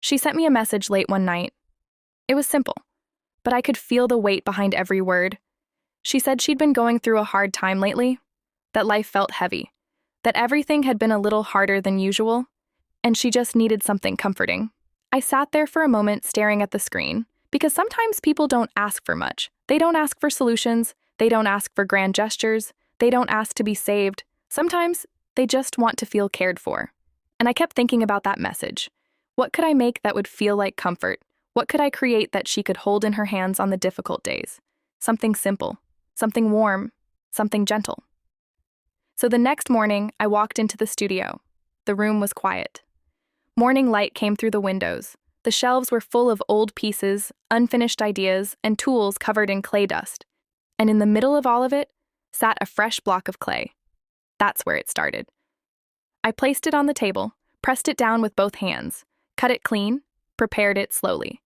She sent me a message late one night. It was simple, but I could feel the weight behind every word. She said she'd been going through a hard time lately, that life felt heavy, that everything had been a little harder than usual, and she just needed something comforting. I sat there for a moment staring at the screen, because sometimes people don't ask for much. They don't ask for solutions, they don't ask for grand gestures, they don't ask to be saved. Sometimes they just want to feel cared for. And I kept thinking about that message. What could I make that would feel like comfort? What could I create that she could hold in her hands on the difficult days? Something simple, something warm, something gentle. So the next morning, I walked into the studio. The room was quiet. Morning light came through the windows. The shelves were full of old pieces, unfinished ideas, and tools covered in clay dust. And in the middle of all of it sat a fresh block of clay. That's where it started. I placed it on the table, pressed it down with both hands, cut it clean, prepared it slowly.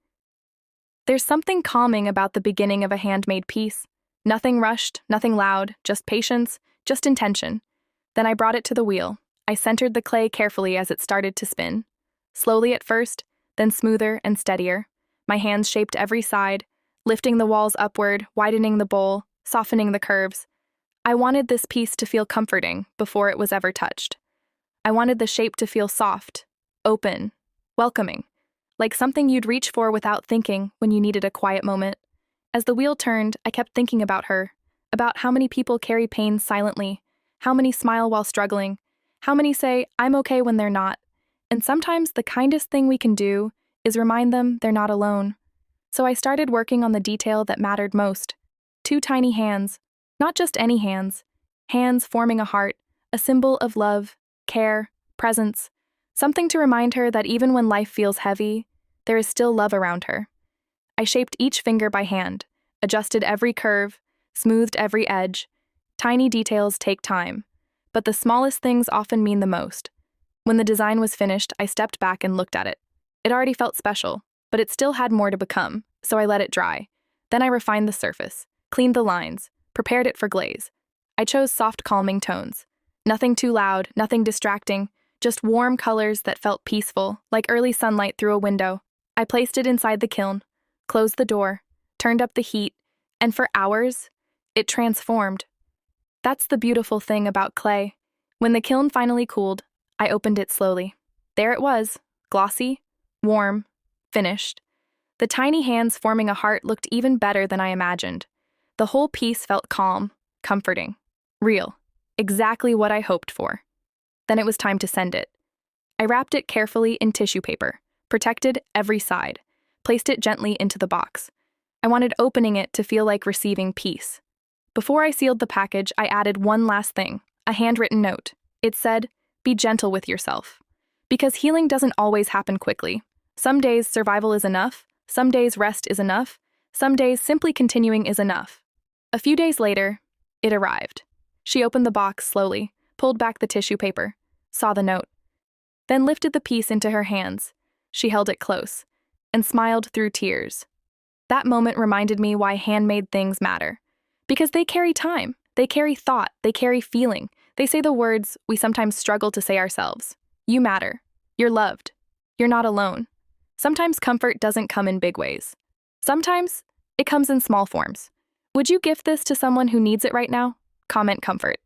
There's something calming about the beginning of a handmade piece. Nothing rushed, nothing loud, just patience, just intention. Then I brought it to the wheel. I centered the clay carefully as it started to spin. Slowly at first, then smoother and steadier. My hands shaped every side, lifting the walls upward, widening the bowl, softening the curves. I wanted this piece to feel comforting before it was ever touched. I wanted the shape to feel soft, open, welcoming, like something you'd reach for without thinking when you needed a quiet moment. As the wheel turned, I kept thinking about her, about how many people carry pain silently, how many smile while struggling, how many say, "I'm okay" when they're not. And sometimes the kindest thing we can do is remind them they're not alone. So I started working on the detail that mattered most. 2 tiny hands, not just any hands, hands forming a heart, a symbol of love, care, presence, something to remind her that even when life feels heavy, there is still love around her. I shaped each finger by hand, adjusted every curve, smoothed every edge. Tiny details take time, but the smallest things often mean the most. When the design was finished, I stepped back and looked at it. It already felt special, but it still had more to become, so I let it dry. Then I refined the surface, cleaned the lines, prepared it for glaze. I chose soft, calming tones. Nothing too loud, nothing distracting, just warm colors that felt peaceful, like early sunlight through a window. I placed it inside the kiln, closed the door, turned up the heat, and for hours, it transformed. That's the beautiful thing about clay. When the kiln finally cooled, I opened it slowly. There it was, glossy, warm, finished. The tiny hands forming a heart looked even better than I imagined. The whole piece felt calm, comforting, real, exactly what I hoped for. Then it was time to send it. I wrapped it carefully in tissue paper, protected every side, placed it gently into the box. I wanted opening it to feel like receiving peace. Before I sealed the package, I added one last thing, a handwritten note. It said, "Be gentle with yourself." Because healing doesn't always happen quickly. Some days survival is enough, some days rest is enough, some days simply continuing is enough. A few days later, it arrived. She opened the box slowly, pulled back the tissue paper, saw the note, then lifted the piece into her hands. She held it close and smiled through tears. That moment reminded me why handmade things matter. Because they carry time, they carry thought, they carry feeling. They say the words we sometimes struggle to say ourselves. You matter. You're loved. You're not alone. Sometimes comfort doesn't come in big ways. Sometimes it comes in small forms. Would you gift this to someone who needs it right now? Comment comfort.